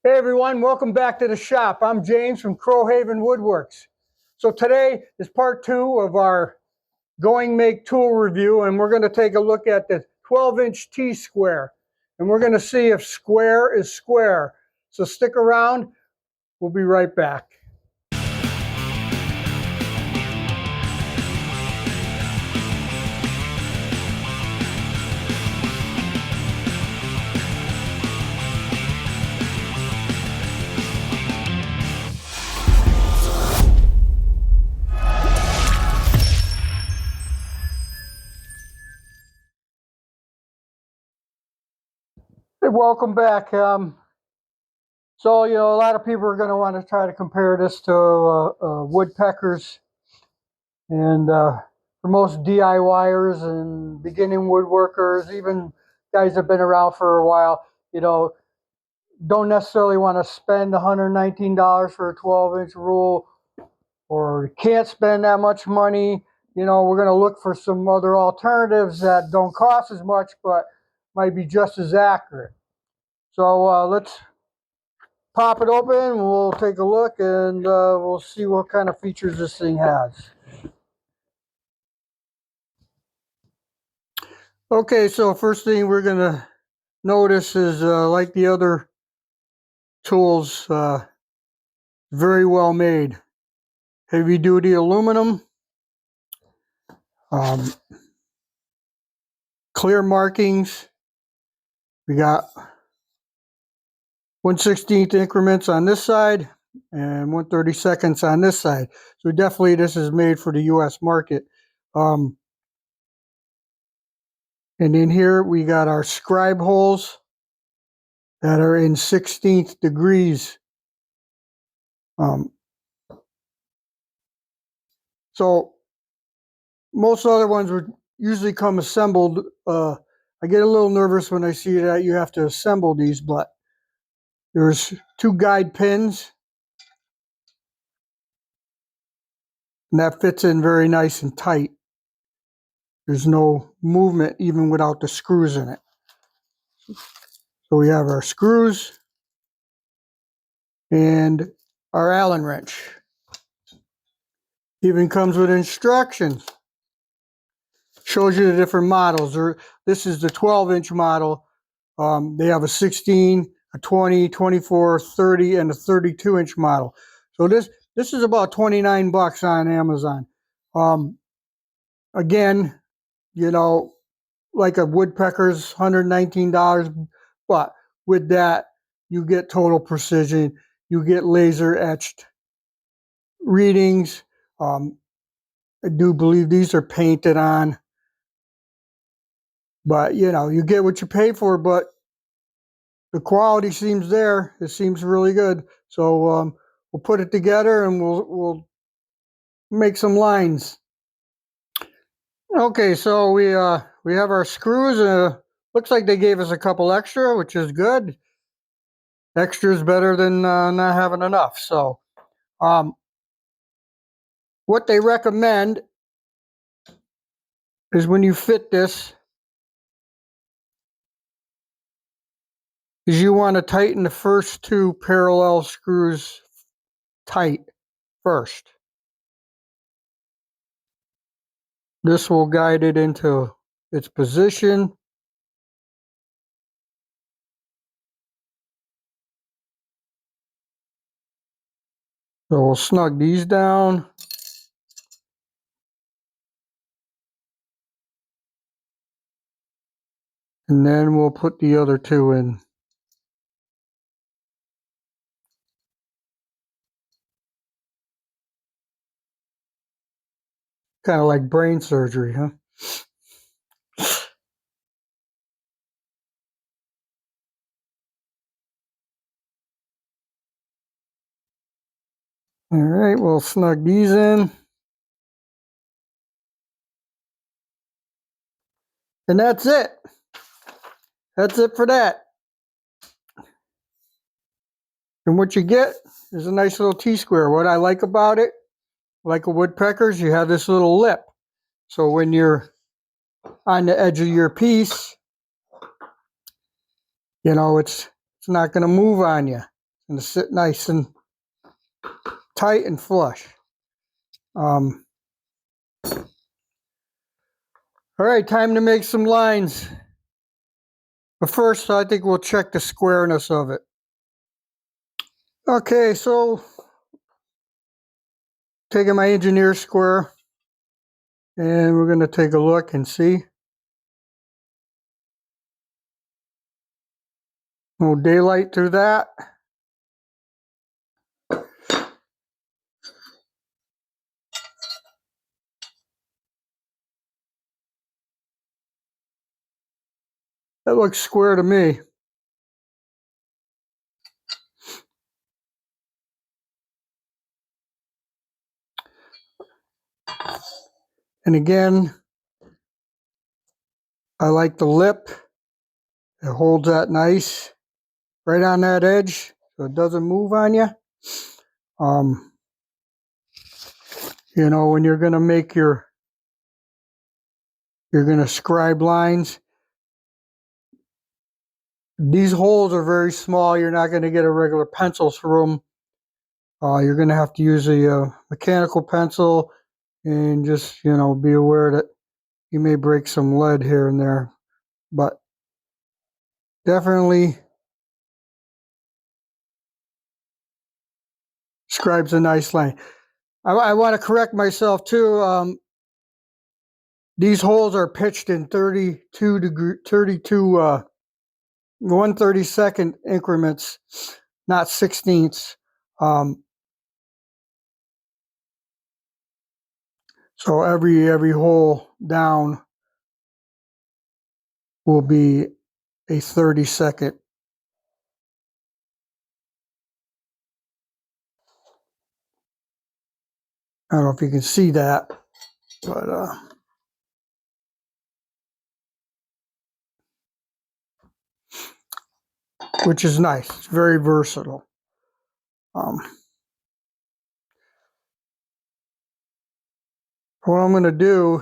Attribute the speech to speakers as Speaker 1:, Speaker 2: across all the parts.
Speaker 1: Hey everyone, welcome back to the shop. I'm James from Crowhaven Woodworks. So today is part 2 of our GoingMake tool review, and we're going to take a look at the 12-inch T-square. And we're going to see if square is square. So stick around, we'll be right back. Hey, welcome back. So, a lot of people are going to want to try to compare this to woodpeckers. And for most DIYers and beginning woodworkers, even guys that have been around for a while, don't necessarily want to spend $119 for a 12-inch rule, or can't spend that much money. We're going to look for some other alternatives that don't cost as much but might be just as accurate. So let's pop it open, we'll take a look, and we'll see what kind of features this thing has. Okay, so first thing we're going to notice is, like the other tools, very well made. Heavy duty aluminum, clear markings. We got 1/16 increments on this side and 1/32 on this side. So definitely this is made for the US market. And in here we got our scribe holes that are in 16th degrees. So most other ones would usually come assembled. I get a little nervous when I see that you have to assemble these, but there's 2 guide pins, and that fits in very nice and tight. There's no movement even without the screws in it. So we have our screws and our Allen wrench. Even comes with instructions. Shows you the different models. This is the 12-inch model. They have a 16, a 20, 24, 30, and a 32-inch model. So this is about 29 bucks on Amazon. Again, like a woodpecker's $119, but with that you get total precision. You get laser etched readings. I do believe these are painted on, but you get what you pay for. But the quality seems there. It seems really good. So we'll put it together and we'll make some lines. Okay, so we have our screws. Looks like they gave us a couple extra, which is good. Extra is better than not having enough. So what they recommend is when you fit this, is you want to tighten the first 2 parallel screws tight first. This will guide it into its position. So we'll snug these down. And then we'll put the other 2 in. Kind of like brain surgery, huh? All right, we'll snug these in. And that's it. That's it for that. And what you get is a nice little T-square. What I like about it, like a woodpecker's, you have this little lip. So when you're on the edge of your piece, it's not going to move on you. going to sit nice and tight and flush. All right, time to make some lines. But first, I think we'll check the squareness of it. Okay, so taking my engineer square, and we're going to take a look and see. No daylight through that. That looks square to me. And again, I like the lip. It holds that nice right on that edge so it doesn't move on you. You know, when you're going to make you're going to scribe lines, these holes are very small. You're not going to get a regular pencil through them. You're going to have to use a mechanical pencil, and just, you know, be aware that you may break some lead here and there. But definitely scribes a nice line. I want to correct myself too. These holes are pitched in 1/32 increments, not sixteenths. So every hole down will be a 32nd. I don't know if you can see that, but which is nice. It's very versatile. What I'm going to do,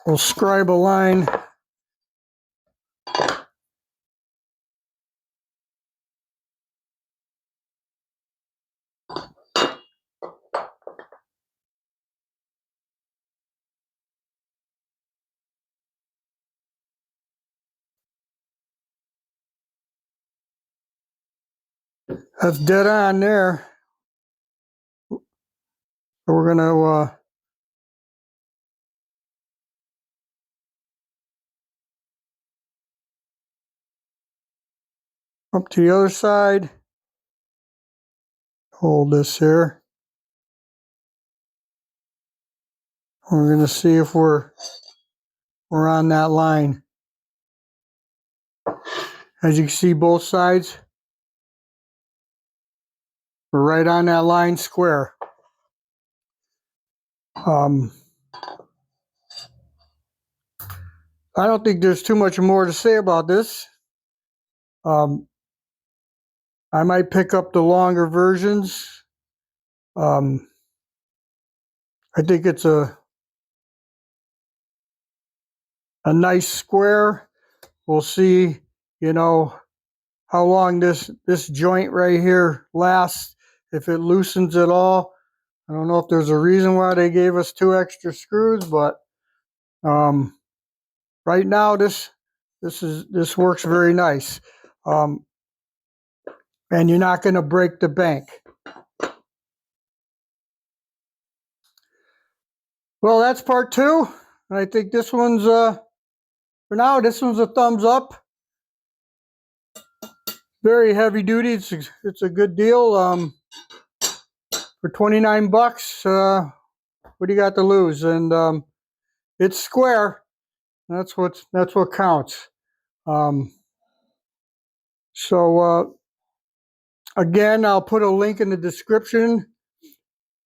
Speaker 1: we'll scribe a line that's dead on there. So we're going to up to the other side. Hold this here. We're going to see if we're on that line. As you can see, both sides, we're right on that line square. I don't think there's too much more to say about this. I might pick up the longer versions. I think it's a nice square. We'll see, you know, how long this joint right here lasts, if it loosens at all. I don't know if there's a reason why they gave us 2 extra screws, but right now this works very nice. And you're not going to break the bank. Well, that's part 2. And I think this one's for now, this one's a thumbs up. Very heavy duty. It's a good deal. For 29 bucks, what do you got to lose? And it's square. That's what counts. So again, I'll put a link in the description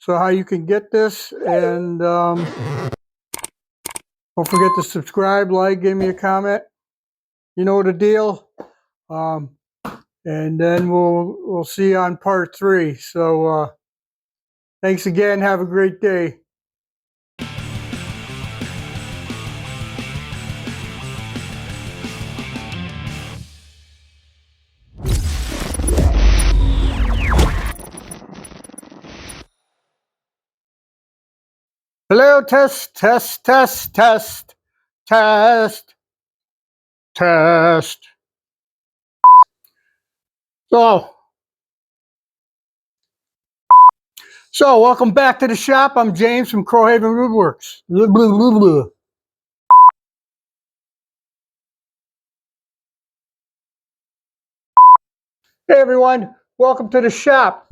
Speaker 1: so how you can get this, and don't forget to subscribe, like, give me a comment. You know the deal. And then we'll see you on part 3. So thanks again. Have a great day. audio test, test, test, test, test, test. So welcome back to the shop. I'm James from Crowhaven Woodworks. Hey everyone, welcome to the shop.